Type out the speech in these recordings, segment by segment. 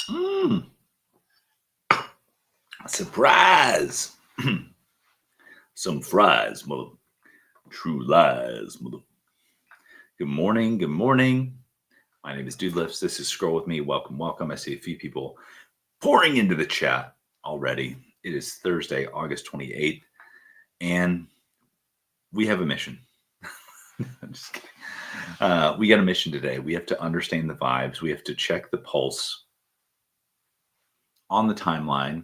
Mm, surprise. Some fries, mother. True lies, mother. Good morning. Good morning. My name is Dude Lifts. This is Scroll with Me. Welcome, welcome. I see a few people pouring into the chat already. It is Thursday, August 28th, and we have a mission. I'm just kidding. We got a mission today. We have to understand the vibes. We have to check the pulse on the timeline.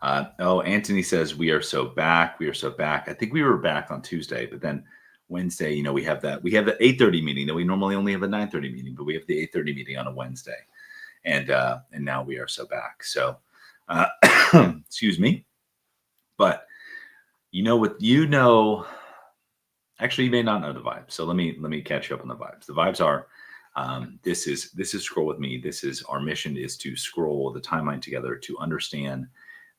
Anthony says we are so back. We are so back. I think we were back on Tuesday, but then Wednesday, we have the 8:30 meeting that we normally only have a 9:30 meeting, but we have the 8:30 meeting on a Wednesday, and now we are so back. So, excuse me, but actually, you may not know the vibes. So let me catch you up on the vibes. The vibes are. This is Scroll with Me. This is our mission is to scroll the timeline together to understand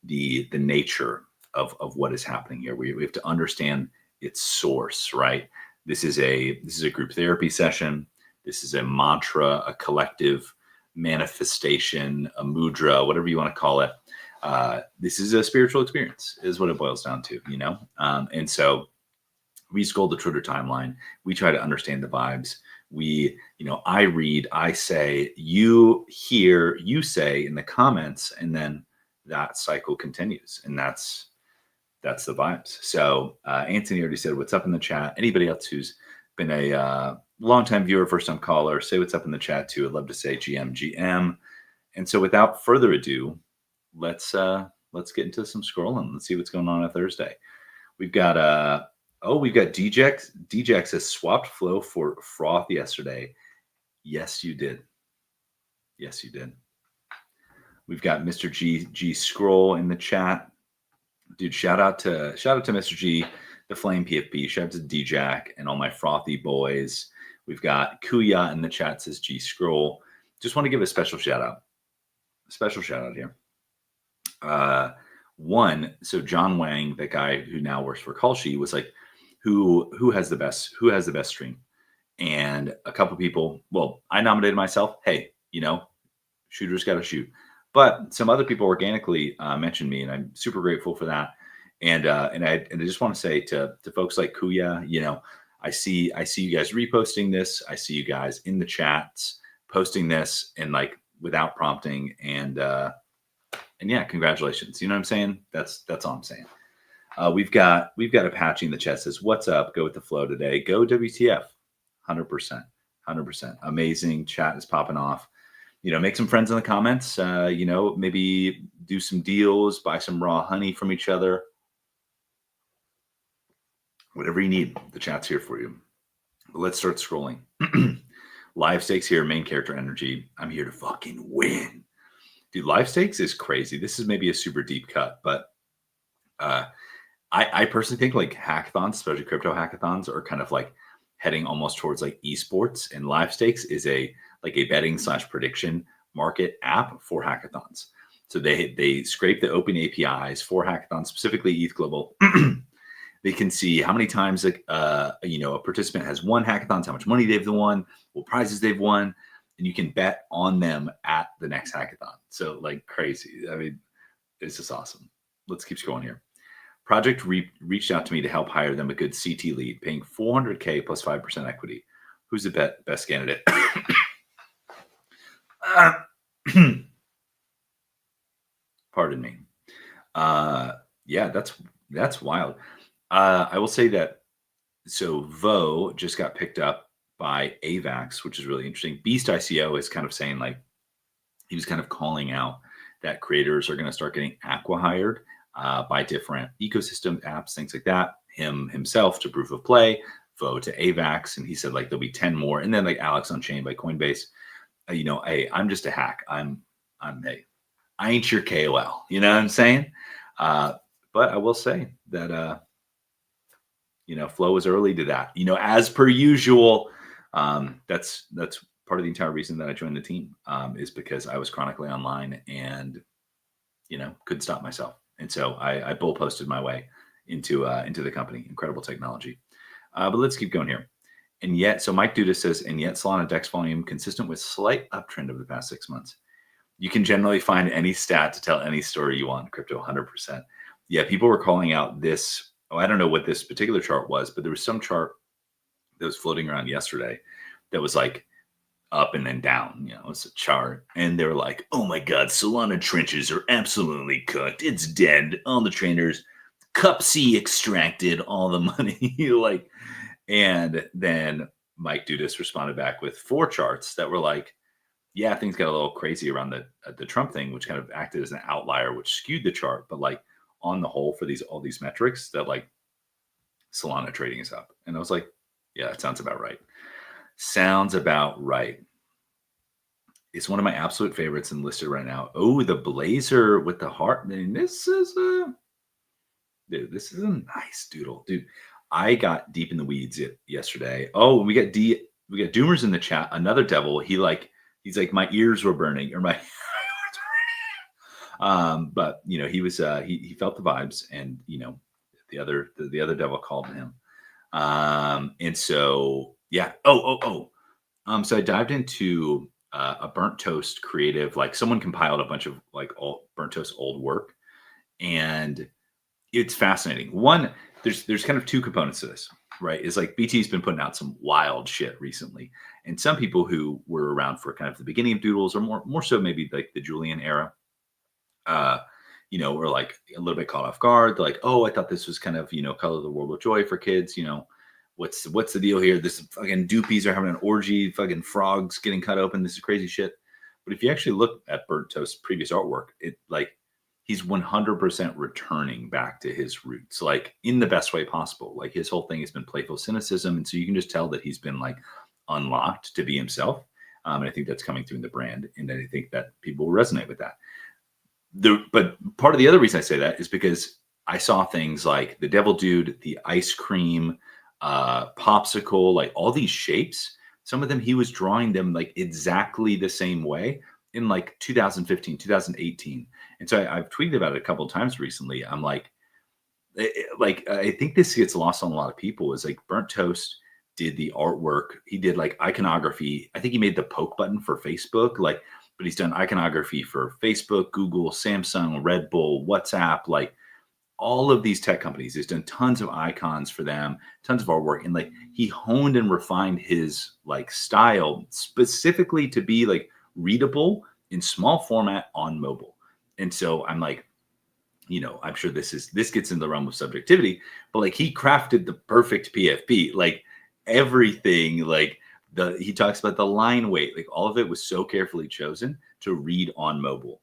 the nature of what is happening here. We have to understand its source, right? This is a group therapy session. This is a mantra, a collective manifestation, a mudra, whatever you want to call it. This is a spiritual experience, is what it boils down to, and so we scroll the Twitter timeline. We try to understand the vibes. I read, I say, you hear, you say in the comments, and then that cycle continues, and that's the vibes. So Anthony already said what's up in the chat. Anybody else who's been a longtime viewer, first time caller, say what's up in the chat too. I'd love to say GM. And so without further ado, let's get into some scrolling. Let's see what's going on Thursday. We've got Djax. Djax has swapped Flow for Froth yesterday. Yes, you did. Yes, you did. We've got Mr. G Scroll in the chat. Dude, shout out to Mr. G, the Flame PFP. Shout out to Djax and all my frothy boys. We've got Kuya in the chat, says G Scroll. Just want to give a special shout out. Here. So John Wang, the guy who now works for Kalshi, was like, who has the best stream? And a couple people, well, I nominated myself. Hey, shooters got to shoot. But some other people organically mentioned me, and I'm super grateful for that. And I just want to say to folks like Kuya, I see you guys reposting this. I see you guys in the chats posting this and like without prompting. And yeah, congratulations. You know what I'm saying? That's all I'm saying. We've got Apache in the chat says, "What's up? Go with the flow today. Go WTF." 100%. Amazing. Chat is popping off. Make some friends in the comments. Maybe do some deals, buy some raw honey from each other. Whatever you need, the chat's here for you. But let's start scrolling. Live stakes here, main character energy. I'm here to fucking win. Dude, live stakes is crazy. This is maybe a super deep cut, but I personally think like hackathons, especially crypto hackathons, are kind of like heading almost towards like esports, and live stakes is a betting / prediction market app for hackathons. So they scrape the open APIs for hackathons, specifically ETH Global. They can see how many times a participant has won hackathons, how much money they've won, what prizes they've won, and you can bet on them at the next hackathon. So like crazy. I mean, it's just awesome. Let's keep scrolling here. Project reached out to me to help hire them a good CT lead, paying $400K plus 5% equity. Who's the best candidate? Pardon me. Yeah, that's wild. I will say that. So Vo just got picked up by AVAX, which is really interesting. Beast ICO is kind of saying like he was kind of calling out that creators are going to start getting acqui-hired by different ecosystem apps, things like that. Himself to Proof of Play, Vo to AVAX, and he said like there'll be 10 more, and then like Alex on Chain by Coinbase. Hey, I'm just a hack. Hey, I ain't your KOL. You know what I'm saying? But I will say that Flow was early to that. As per usual. That's part of the entire reason that I joined the team is because I was chronically online and couldn't stop myself. And so I bull posted my way into the company. Incredible technology. But let's keep going here. And yet, so Mike Duda says, and yet Solana DEX volume consistent with slight uptrend over the past 6 months. You can generally find any stat to tell any story you want in crypto, 100%. Yeah, people were calling out this. Oh, I don't know what this particular chart was, but there was some chart that was floating around yesterday that was like up and then down. It's a chart. And they were like, oh my God, Solana trenches are absolutely cooked. It's dead. All the trainers, cup C extracted all the money. Like, and then Mike Dudas responded back with 4 charts that were like, yeah, things got a little crazy around the Trump thing, which kind of acted as an outlier, which skewed the chart. But like on the whole, for all these metrics, that like Solana trading is up. And I was like, yeah, that sounds about right. Sounds about right. It's one of my absolute favorites and listed right now. Oh, the blazer with the heart. I mean, this is a nice doodle, dude. I got deep in the weeds yesterday. Oh, we got Doomers in the chat. Another devil. He's like, my ears were burning, or my. But he was he felt the vibes, and the other devil called him. And so yeah. So I dived into a burnt toast creative. Like someone compiled a bunch of like all burnt toast old work, and it's fascinating. One, there's kind of 2 components to this, right? Is like BT's been putting out some wild shit recently, and some people who were around for kind of the beginning of Doodles, or more so maybe like the Julian era, were like a little bit caught off guard. They're like, oh, I thought this was kind of color the world with joy for kids. What's the deal here? This fucking doopies are having an orgy, fucking frogs getting cut open. This is crazy shit. But if you actually look at Burnt Toast's previous artwork, it like he's 100% returning back to his roots, like in the best way possible. Like his whole thing has been playful cynicism. And so you can just tell that he's been like unlocked to be himself. And I think that's coming through in the brand. And I think that people will resonate with that. But part of the other reason I say that is because I saw things like the Devil Dude, the ice cream, popsicle, like all these shapes. Some of them, he was drawing them like exactly the same way in like 2015, 2018. And so I've tweeted about it a couple of times recently. I'm like, I think this gets lost on a lot of people, is like Burnt Toast did the artwork. He did like iconography. I think he made the poke button for Facebook, but he's done iconography for Facebook, Google, Samsung, Red Bull, WhatsApp, like all of these tech companies. He's done tons of icons for them, tons of artwork. And like he honed and refined his like style specifically to be like readable in small format on mobile. And so I'm like, I'm sure this gets in the realm of subjectivity, but like he crafted the perfect PFP, like everything, like he talks about the line weight, like all of it was so carefully chosen to read on mobile.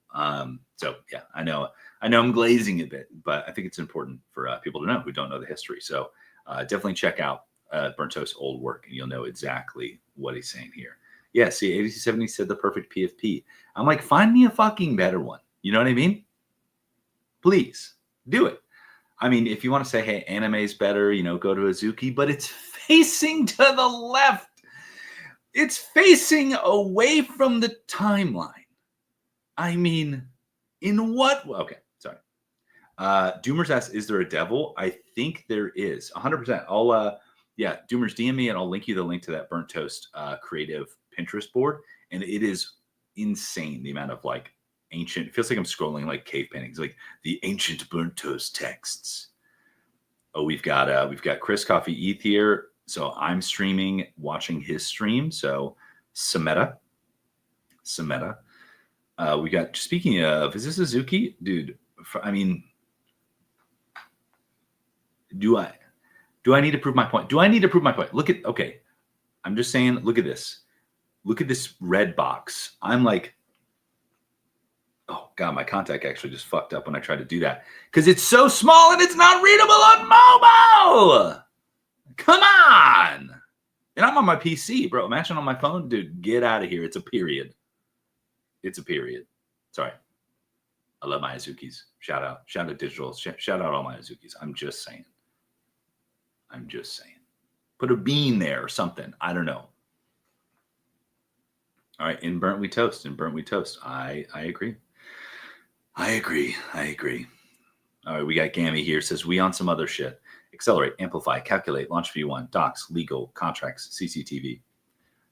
So yeah, I know I'm glazing a bit, but I think it's important for people to know who don't know the history. So definitely check out Burnt Toast's old work, and you'll know exactly what he's saying here. Yeah, see, 8070 said the perfect PFP. I'm like, find me a fucking better one. You know what I mean? Please do it. I mean, if you want to say, hey, anime's better, go to Azuki, but it's facing to the left. It's facing away from the timeline. I mean, in what? Okay, sorry. Doomers asks, is there a devil? I think there is, 100%. Doomers, DM me and I'll link you the link to that Burnt Toast creative Pinterest board. And it is insane, the amount of like ancient, it feels like I'm scrolling like cave paintings, like the ancient Burnt Toast texts. Oh, we've got Chris Coffee ETH here. So I'm streaming, watching his stream. So Sameta. We got, speaking of, is this Azuki? Dude, I mean, do I need to prove my point? Do I need to prove my point? Okay. I'm just saying, look at this. Look at this red box. I'm like, oh God, my contact actually just fucked up when I tried to do that because it's so small and it's not readable on mobile. Come on. And I'm on my PC, bro. Imagine on my phone, dude, get out of here. It's a period. Sorry. I love my Azukis. Shout out digital. Shout out all my Azukis. I'm just saying. Put a bean there or something. I don't know. All right. In burnt we toast. I agree. All right. We got Gammy here. Says we on some other shit. Accelerate, amplify, calculate, launch V1, docs, legal, contracts, CCTV.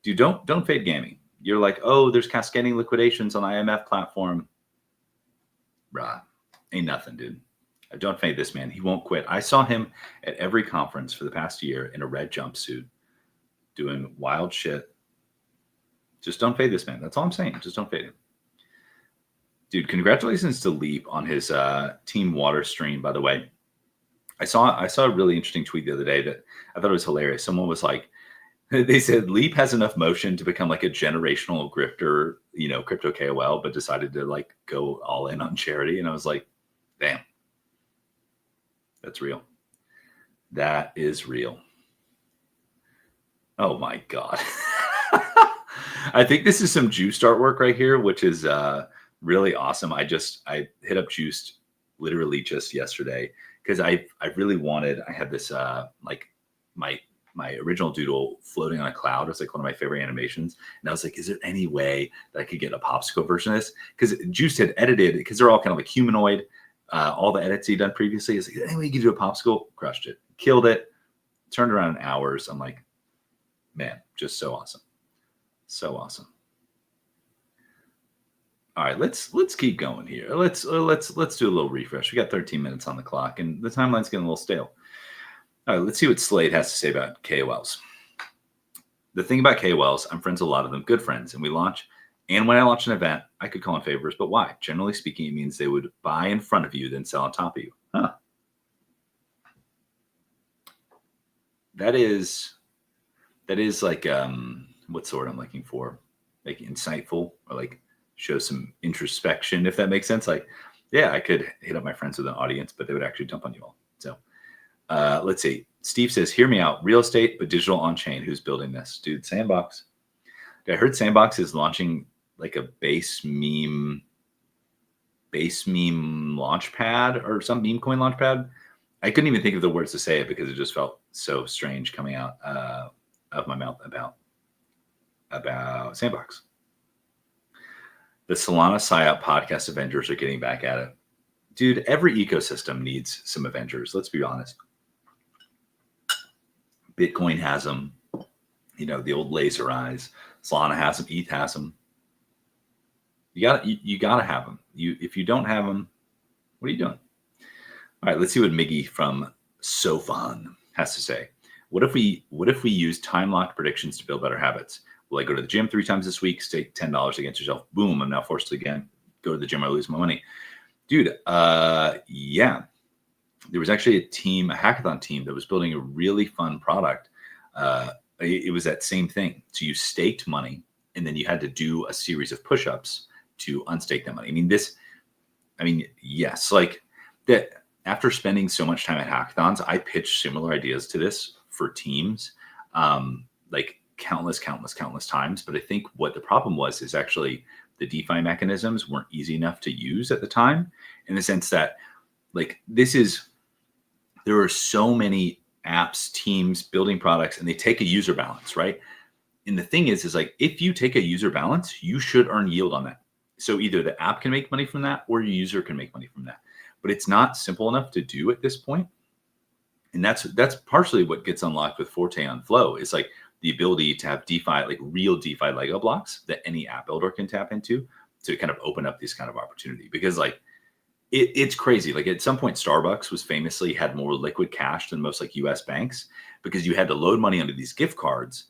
Dude, don't fade Gammy. You're like, oh, there's cascading liquidations on IMF platform. Bruh, ain't nothing, dude. Don't fade this man. He won't quit. I saw him at every conference for the past year in a red jumpsuit doing wild shit. Just don't fade this man. That's all I'm saying. Just don't fade him. Dude, congratulations to Leap on his Team Water stream, by the way. I saw a really interesting tweet the other day that I thought it was hilarious. Someone was like, they said Leap has enough motion to become like a generational grifter, crypto KOL, but decided to like go all in on charity. And I was like, damn, that's real. That is real. Oh my God. I think this is some Juiced artwork right here, which is really awesome. I hit up Juiced literally just yesterday because I had this like my original doodle floating on a cloud. It's like one of my favorite animations. And I was like, is there any way that I could get a popsicle version of this? Because Juiced had edited, because they're all kind of like humanoid, all the edits he'd done previously. Is like, anyway, you could do a popsicle, crushed it, killed it, turned around in hours. I'm like, man, just so awesome. So awesome. All right, let's keep going here. Let's do a little refresh. We got 13 minutes on the clock, and the timeline's getting a little stale. All right, let's see what Slade has to say about KOLs. The thing about KOLs, I'm friends with a lot of them, good friends, and when I launch an event, I could call in favors, but why? Generally speaking, it means they would buy in front of you, then sell on top of you. Huh. That is like what sort I'm looking for? Like insightful, or like show some introspection, if that makes sense. Like, yeah, I could hit up my friends with an audience, but they would actually dump on you all. So let's see. Steve says, hear me out. Real estate, but digital on chain. Who's building this? Dude, Sandbox. I heard Sandbox is launching like a base meme launch pad or some meme coin launch pad. I couldn't even think of the words to say it because it just felt so strange coming out of my mouth about Sandbox. The Solana PSYOP podcast Avengers are getting back at it. Dude, every ecosystem needs some Avengers. Let's be honest. Bitcoin has them. The old laser eyes. Solana has them. ETH has them. You gotta have them. If you don't have them, what are you doing? All right, let's see what Miggy from Sofan has to say. What if we use time locked predictions to build better habits? Will I go to the gym 3 times this week, stake $10 against yourself? Boom, I'm now forced to again go to the gym or lose my money. Dude, yeah. There was actually a hackathon team that was building a really fun product. It was that same thing. So you staked money, and then you had to do a series of push-ups to unstake that money. Yes, like that. After spending so much time at hackathons, I pitched similar ideas to this for teams, like countless times. But I think what the problem was is actually the DeFi mechanisms weren't easy enough to use at the time, in the sense that there are so many apps, teams building products, and they take a user balance, right? And the thing is like, if you take a user balance, you should earn yield on that. So either the app can make money from that or your user can make money from that. But it's not simple enough to do at this point. And that's partially what gets unlocked with Forte on Flow, is like the ability to have DeFi, like real DeFi Lego blocks that any app builder can tap into to kind of open up this kind of opportunity. Because like it's crazy. Like at some point, Starbucks was famously had more liquid cash than most like US banks, because you had to load money onto these gift cards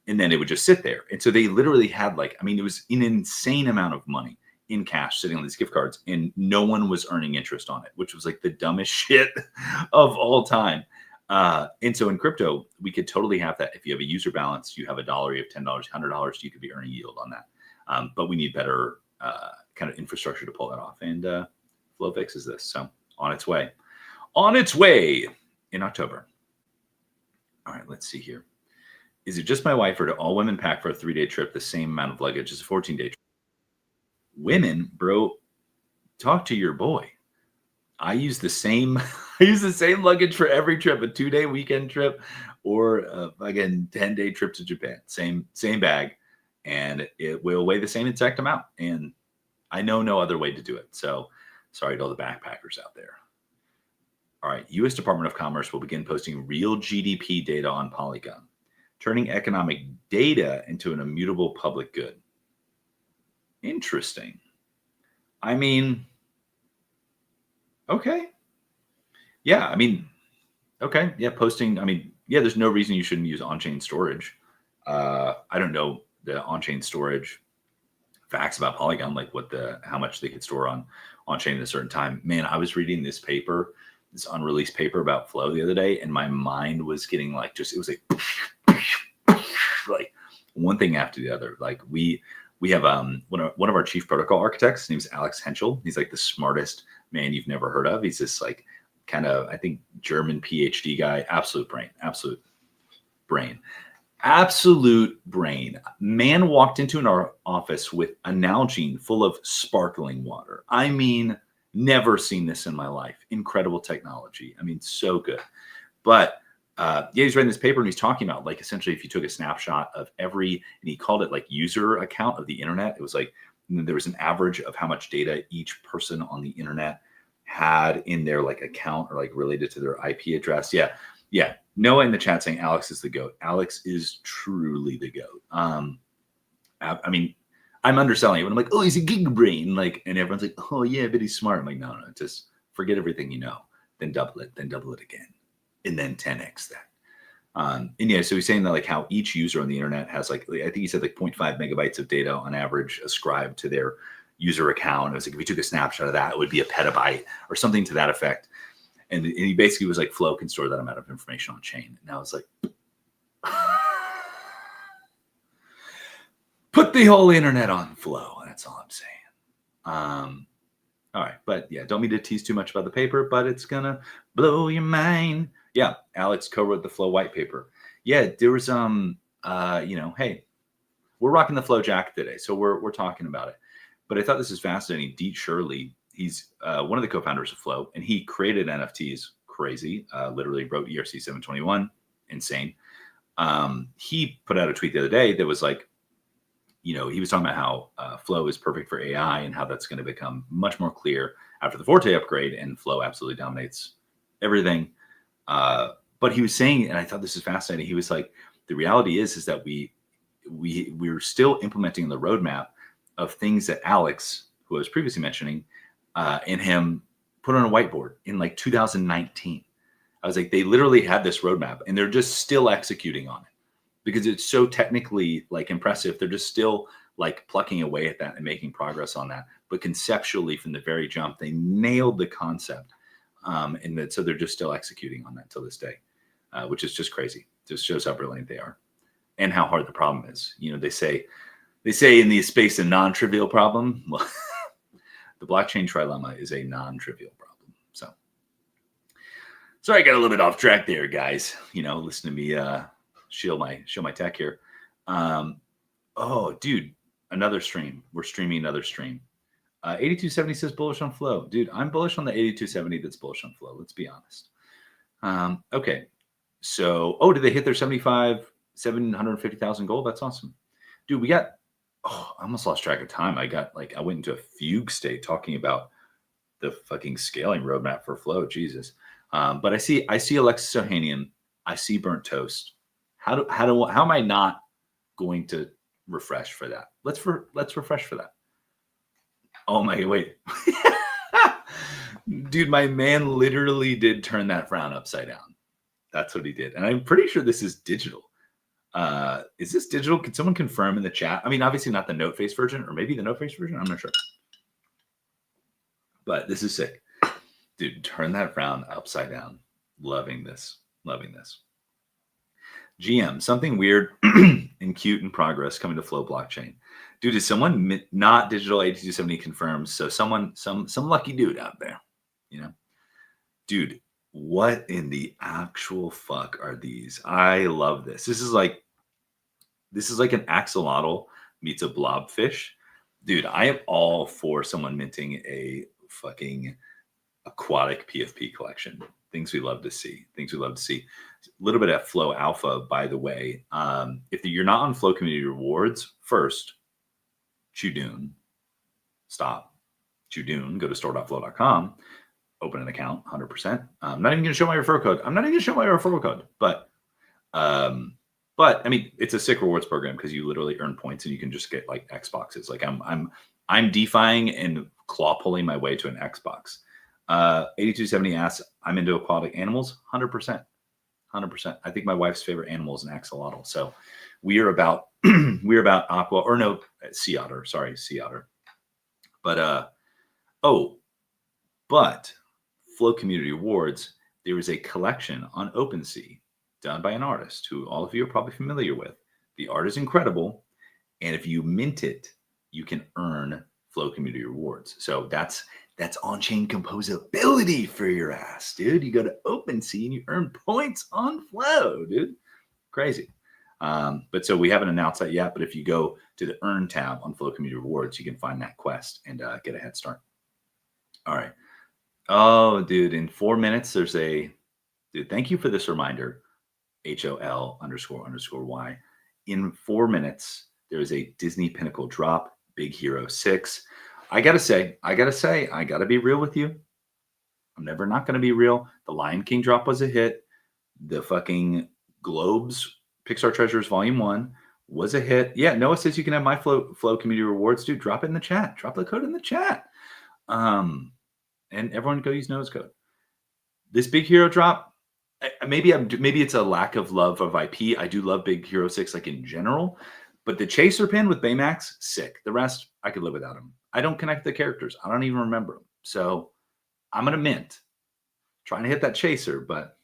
and then it would just sit there. And so they literally had it was an insane amount of money in cash sitting on these gift cards, and no one was earning interest on it, which was like the dumbest shit of all time. And so in crypto, we could totally have that. If you have a user balance, you have $1, you have $10, $100, you could be earning yield on that. But we need better kind of infrastructure to pull that off. And Flow fixes this. So on its way in October. All right, let's see here. Is it just my wife, or do all women pack for a 3-day trip the same amount of luggage as a 14-day trip? Women, bro, talk to your boy. I use the same luggage for every trip, a 2-day weekend trip or again 10-day trip to Japan. Same bag, and it will weigh the same exact amount. And I know no other way to do it. So sorry to all the backpackers out there. All right, U.S. Department of Commerce will begin posting real GDP data on Polygon, turning economic data into an immutable public good. Interesting. I mean, okay. Yeah, I mean, okay. Yeah, posting. I mean, yeah, there's no reason you shouldn't use on-chain storage. I don't know the on-chain storage facts about Polygon, like how much they could store on chain at a certain time. Man, I was reading this paper, this unreleased paper about Flow the other day, and my mind was getting like it was like one thing after the other. Like we have one of our chief protocol architects. His name's Alex Henschel. He's like the smartest man you've never heard of. He's this like kind of, I think, German PhD guy. Absolute brain. Absolute brain. Man walked into an office with a Nalgene full of sparkling water. I mean, never seen this in my life. Incredible technology. I mean, so good. But yeah, he's writing this paper and he's talking about like essentially if you took a snapshot of every, and he called it like user account of the internet. It was like there was an average of how much data each person on the internet had in their like account or like related to their IP address. Yeah. Noah in the chat saying Alex is the GOAT. Alex is truly the GOAT. I mean, I'm underselling it when I'm like, oh, he's a gig brain. Like, and everyone's like, oh yeah, but he's smart. I'm like, no, just forget everything you know, then double it again, and then 10x that. And yeah, so he's saying that like how each user on the internet has like, I think he said like 0.5 megabytes of data on average ascribed to their user account. It was like, if we took a snapshot of that, it would be a petabyte or something to that effect. And he basically was like, Flow can store that amount of information on chain. And I was like, put the whole internet on Flow. That's all I'm saying. All right. But yeah, don't mean to tease too much about the paper, but it's going to blow your mind. Yeah. Alex co-wrote the Flow white paper. Yeah. There was, hey, we're rocking the Flow jacket today. So we're talking about it. But I thought this is fascinating. Deet Shirley, he's one of the co-founders of Flow, and he created NFTs. Crazy. Literally wrote ERC 721. Insane. He put out a tweet the other day that was like, he was talking about how Flow is perfect for AI and how that's going to become much more clear after the Forte upgrade, and Flow absolutely dominates everything. But he was saying, and I thought this is fascinating. He was like, the reality is that we're still implementing the roadmap of things that Alex, who I was previously mentioning, and him put on a whiteboard in like 2019. I was like, they literally had this roadmap and they're just still executing on it because it's so technically like impressive. They're just still like plucking away at that and making progress on that. But conceptually from the very jump, they nailed the concept. So they're just still executing on that till this day, which is just crazy. Just shows how brilliant they are and how hard the problem is. They say in the space a non-trivial problem. Well, the blockchain trilemma is a non-trivial problem. So sorry, I got a little bit off track there, guys. Listen to me show my tech here. Oh, dude, another stream. We're streaming another stream. 8270 says bullish on Flow. Dude, I'm bullish on the 8270 that's bullish on Flow. Let's be honest. Okay. So, did they hit their 750,000 goal? That's awesome. Dude, I almost lost track of time. I went into a fugue state talking about the fucking scaling roadmap for Flow. Jesus. But I see Alexis Ohanian. I see Burnt Toast. How am I not going to refresh for that? Let's refresh for that. Oh my, wait. Dude, my man literally did turn that frown upside down. That's what he did. And I'm pretty sure this is digital. Is this digital? Can someone confirm in the chat? I mean, obviously not the note face version, or maybe the note face version. I'm not sure. But this is sick. Dude, turn that frown upside down. Loving this. GM, something weird and cute in progress coming to Flow blockchain. Dude, is someone not digital 8270 confirms? So some lucky dude out there, Dude, what in the actual fuck are these? I love this. This is like an axolotl meets a blobfish. Dude, I am all for someone minting a fucking aquatic PFP collection. Things we love to see. A little bit at Flow Alpha, by the way. If you're not on Flow Community Rewards, first, Chudoon. Stop. Chudoon. Go to store.flow.com. Open an account, 100%. I'm not even going to show my referral code. But I mean, it's a sick rewards program because you literally earn points and you can just get like Xboxes. Like I'm I'm defying and claw pulling my way to an Xbox. 8270 asks, I'm into aquatic animals. 100%. 100%. I think my wife's favorite animal is an axolotl. So we are about we're about aqua or no sea otter. Sorry, sea otter. But oh, but Flow Community Awards, there is a collection on OpenSea done by an artist who all of you are probably familiar with. The art is incredible, and if you mint it, you can earn Flow Community Rewards. So that's on-chain composability for your ass, dude. You go to OpenSea and you earn points on Flow, dude. Crazy. But so we haven't announced that yet. But if you go to the Earn tab on Flow Community Rewards, you can find that quest and get a head start. All right. Oh, dude, in 4 minutes, there's a dude. Thank you for this reminder. HOL__Y. In 4 minutes, there is a Disney Pinnacle drop, Big Hero 6. I gotta be real with you. I'm never not gonna be real. The Lion King drop was a hit. The fucking Globes Pixar Treasures Volume 1 was a hit. Yeah, Noah says you can have my Flow Community Rewards, dude. Drop it in the chat. Drop the code in the chat. And everyone go use Noah's code. This Big Hero drop, maybe it's a lack of love of IP. I do love Big Hero 6 like in general, but the chaser pin with Baymax, sick. The rest, I could live without them. I don't connect the characters. I don't even remember them. So I'm gonna mint. Trying to hit that chaser, but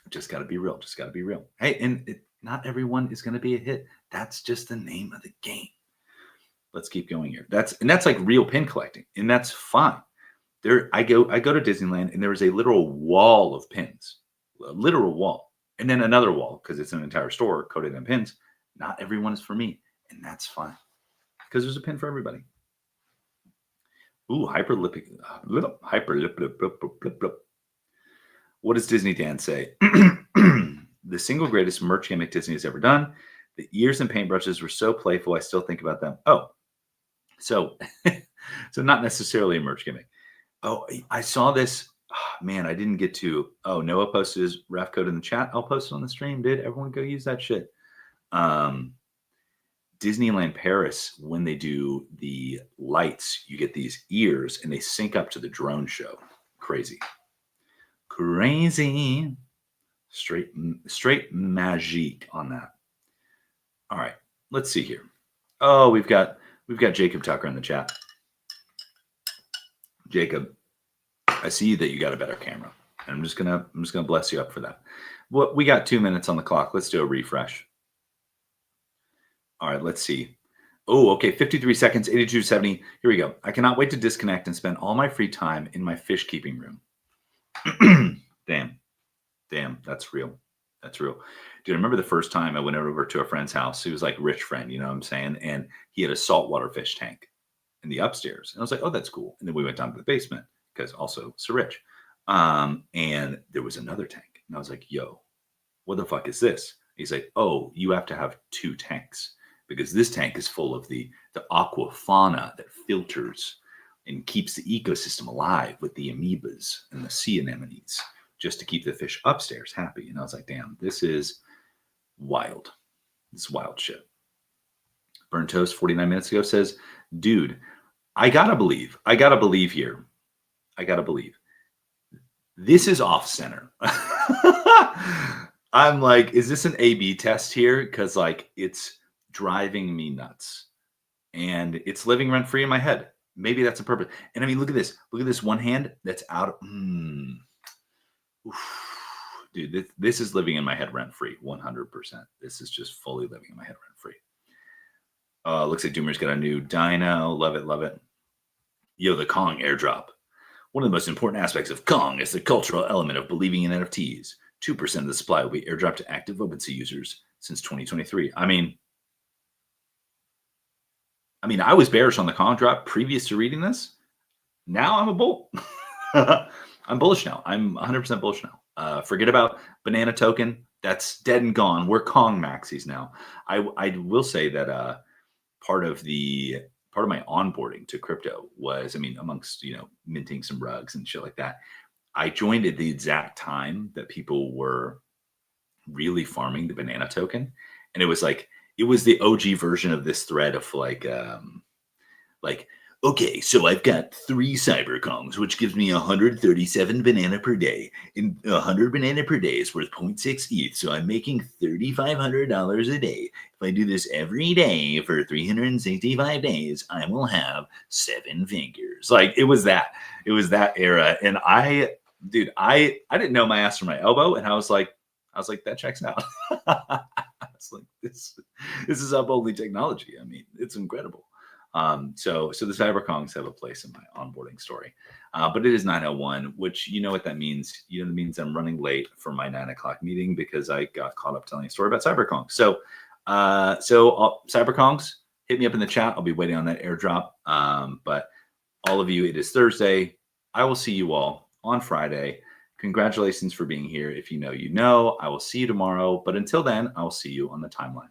just gotta be real. Just gotta be real. Hey, and not everyone is gonna be a hit. That's just the name of the game. Let's keep going here. That's like real pin collecting, and that's fine. I go to Disneyland and there is a literal wall of pins, a literal wall, and then another wall because it's an entire store coated in pins. Not everyone is for me, and that's fine because there's a pin for everybody. Ooh, hyperlip. What does Disney Dan say? The single greatest merch gimmick Disney has ever done. The ears and paintbrushes were so playful. I still think about them. Oh, so not necessarily a merch gimmick. Oh, I saw this. Oh, man, I didn't get to. Oh, Noah posted his ref code in the chat. I'll post it on the stream, dude. Everyone go use that shit. Disneyland Paris, when they do the lights, you get these ears and they sync up to the drone show. Crazy. Straight magic on that. All right, let's see here. Oh, we've got Jacob Tucker in the chat. Jacob, I see that you got a better camera. And I'm just gonna bless you up for that. Well, we got 2 minutes on the clock. Let's do a refresh. All right, let's see. Oh, okay, 53 seconds, 8270. Here we go. I cannot wait to disconnect and spend all my free time in my fish keeping room. Damn, that's real. That's real. Dude, I remember the first time I went over to a friend's house. He was like rich friend, you know what I'm saying? And he had a saltwater fish tank in the upstairs. And I was like, oh, that's cool. And then we went down to the basement because also so rich. And there was another tank. And I was like, yo, what the fuck is this? He's like, oh, you have to have 2 tanks because this tank is full of the aqua fauna that filters and keeps the ecosystem alive with the amoebas and the sea anemones just to keep the fish upstairs happy. And I was like, damn, this is wild. This is wild shit. Burnt Toast 49 minutes ago says, dude, I gotta believe here. I gotta believe. This is off center. I'm like, is this an A/B test here? Because like it's driving me nuts. And it's living rent free in my head. Maybe that's a purpose. And I mean, look at this. Look at this one hand that's out. Dude, this is living in my head rent free. 100%. This is just fully living in my head rent free. Looks like Doomer's got a new dino. Love it, love it. Yo, the Kong airdrop. One of the most important aspects of Kong is the cultural element of believing in NFTs. 2% of the supply will be airdropped to active OpenSea users since 2023. I mean, I was bearish on the Kong drop previous to reading this. Now I'm a bull. I'm bullish now. I'm 100% bullish now. Forget about banana token. That's dead and gone. We're Kong maxis now. I will say that part of my onboarding to crypto was, amongst, minting some rugs and shit like that, I joined at the exact time that people were really farming the banana token. And it was the OG version of this thread of like Like, okay, so I've got 3 cyberkongs, which gives me 137 banana per day. And 100 banana per day is worth 0.6 ETH. So I'm making $3,500 a day. If I do this every day for 365 days, I will have 7 figures. Like, it was that era. And I didn't know my ass from my elbow. And I was like, that checks out. It's like, this is up only technology. I mean, it's incredible. So the cyberkongs have a place in my onboarding story, but it is 9:01, which you know what that means. That means I'm running late for my 9 o'clock meeting because I got caught up telling a story about cyberkongs. So cyberkongs, hit me up in the chat. I'll be waiting on that airdrop. But all of you, it is Thursday. I will see you all on Friday. Congratulations for being here. If you know, you know. I will see you tomorrow. But until then, I will see you on the timeline.